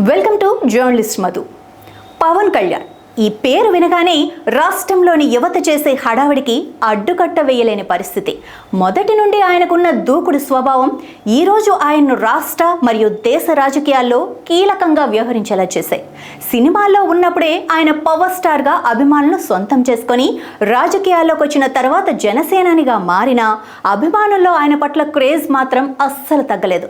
Welcome to journalist Madhu. Pawan Kalyan ఈ పేరు వినగానే రాష్ట్రంలోని యువత చేసే హడావిడికి అడ్డుకట్ట వేయలేని పరిస్థితి. మొదటి నుండి ఆయనకున్న దూకుడు స్వభావం ఈరోజు ఆయన్ను రాష్ట్ర మరియు దేశ రాజకీయాల్లో కీలకంగా వ్యవహరించేలా చేశాయి. సినిమాల్లో ఉన్నప్పుడే ఆయన పవర్ స్టార్గా అభిమానులను సొంతం చేసుకొని రాజకీయాల్లోకి వచ్చిన తర్వాత జనసేనానిగా మారిన అభిమానుల్లో ఆయన పట్ల క్రేజ్ మాత్రం అస్సలు తగ్గలేదు.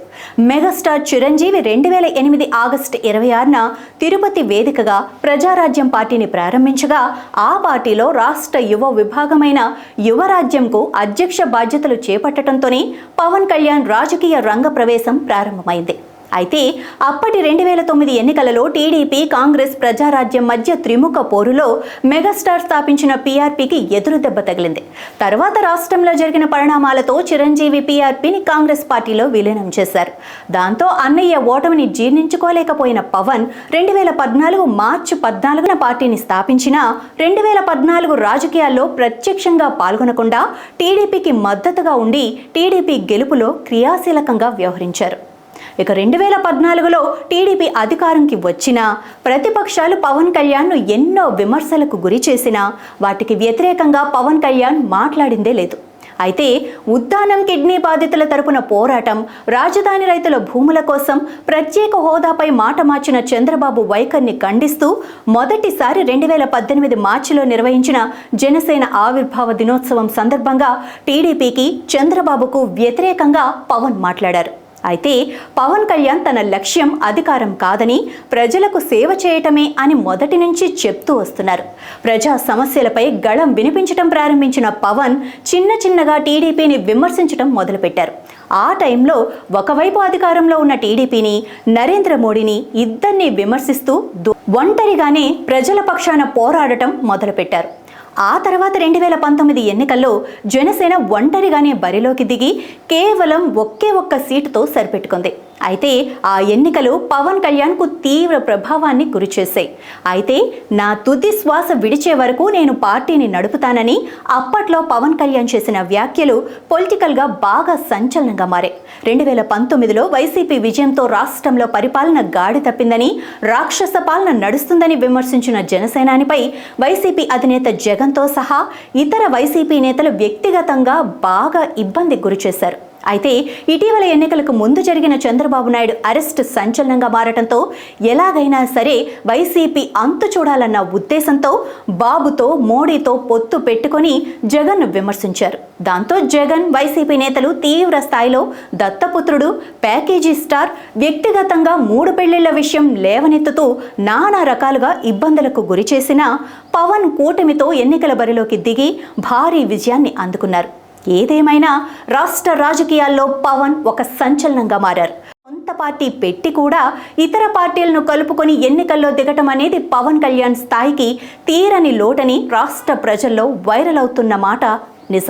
మెగాస్టార్ చిరంజీవి 2008 ఆగస్టు 26న తిరుపతి వేదికగా ప్రజారాజ్యం పార్టీని ప్రారంభించగా ఆ పార్టీలో రాష్ట్ర యువ విభాగమైన యువరాజ్యంకు అధ్యక్ష బాధ్యతలు చేపట్టడంతోనే పవన్ కళ్యాణ్ రాజకీయ రంగ ప్రవేశం ప్రారంభమైంది. అయితే అప్పటి 2009 ఎన్నికలలో టీడీపీ కాంగ్రెస్ ప్రజారాజ్యం మధ్య త్రిముఖ పోరులో మెగాస్టార్ స్థాపించిన పీఆర్పీకి ఎదురు దెబ్బ తగిలింది. తర్వాత రాష్ట్రంలో జరిగిన పరిణామాలతో చిరంజీవి పీఆర్పీని కాంగ్రెస్ పార్టీలో విలీనం చేశారు. దాంతో అన్నయ్య ఓటమిని జీర్ణించుకోలేకపోయిన పవన్ 2014 మార్చి 14న పార్టీని స్థాపించినా 2014 రాజకీయాల్లో ప్రత్యక్షంగా పాల్గొనకుండా టీడీపీకి మద్దతుగా ఉండి టీడీపీ గెలుపులో క్రియాశీలకంగా వ్యవహరించారు. ఇక 2014లో టీడీపీ అధికారంకి వచ్చినా ప్రతిపక్షాలు పవన్ కళ్యాణ్ను ఎన్నో విమర్శలకు గురి చేసినా వాటికి వ్యతిరేకంగా పవన్ కళ్యాణ్ మాట్లాడిందే లేదు. అయితే ఉద్దానం కిడ్నీ బాధితుల తరపున పోరాటం, రాజధాని రైతుల భూముల కోసం ప్రత్యేక హోదాపై మాట మార్చిన చంద్రబాబు వైఖరిని ఖండిస్తూ మొదటిసారి 2018 మార్చిలో నిర్వహించిన జనసేన ఆవిర్భావ దినోత్సవం సందర్భంగా టీడీపీకి చంద్రబాబుకు వ్యతిరేకంగా పవన్ మాట్లాడారు. అయితే పవన్ కళ్యాణ్ తన లక్ష్యం అధికారం కాదని ప్రజలకు సేవ చేయటమే అని మొదటి నుంచి చెప్తూ వస్తున్నారు. ప్రజా సమస్యలపై గళం వినిపించడం ప్రారంభించిన పవన్ చిన్నగా టీడీపీని విమర్శించడం మొదలుపెట్టారు. ఆ టైంలో ఒకవైపు అధికారంలో ఉన్న టీడీపీని, నరేంద్ర మోడీని ఇద్దరిని విమర్శిస్తూ ఒంటరిగానే ప్రజల పక్షాన పోరాడటం మొదలుపెట్టారు. ఆ తర్వాత 2019 ఎన్నికల్లో జనసేన ఒంటరిగానే బరిలోకి దిగి కేవలం ఒక్క సీటుతో సరిపెట్టుకుంది. అయితే ఆ ఎన్నికలు పవన్ కళ్యాణ్కు తీవ్ర ప్రభావాన్ని గురిచేశాయి. అయితే నా తుది శ్వాస విడిచే వరకు నేను పార్టీని నడుపుతానని అప్పట్లో పవన్ కళ్యాణ్ చేసిన వ్యాఖ్యలు పొలిటికల్గా బాగా సంచలనంగా మారాయి. 2019లో వైసీపీ విజయంతో రాష్ట్రంలో పరిపాలన గాడి తప్పిందని, రాక్షస పాలన నడుస్తుందని విమర్శించిన జనసేనానిపై వైసీపీ అధినేత జగన్తో సహా ఇతర వైసీపీ నేతలు వ్యక్తిగతంగా బాగా ఇబ్బంది గురిచేశారు. అయితే ఇటీవల ఎన్నికలకు ముందు జరిగిన చంద్రబాబు నాయుడు అరెస్ట్ సంచలనంగా మారటంతో ఎలాగైనా సరే వైసీపీ అంతు చూడాలన్న ఉద్దేశంతో బాబుతో, మోడీతో పొత్తు పెట్టుకొని జగన్ను విమర్శించారు. దాంతో జగన్, వైసీపీ నేతలు తీవ్ర స్థాయిలో దత్తపుత్రుడు, ప్యాకేజీ స్టార్, వ్యక్తిగతంగా 3 పెళ్లిళ్ల విషయం లేవనెత్తుతూ నానా రకాలుగా ఇబ్బందులకు గురిచేసిన పవన్ కూటమితో ఎన్నికల బరిలోకి దిగి భారీ విజయాన్ని అందుకున్నారు. ఏదేమైనా రాష్ట్ర రాజకీయాల్లో పవన్ ఒక సంచలనంగా మారారు. సొంత పార్టీ పెట్టి కూడా ఇతర పార్టీలను కలుపుకొని ఎన్నికల్లో దిగటం అనేది పవన్ కళ్యాణ్ స్థాయికి తీరని లోటని రాష్ట్ర ప్రజల్లో వైరల్ అవుతున్న మాట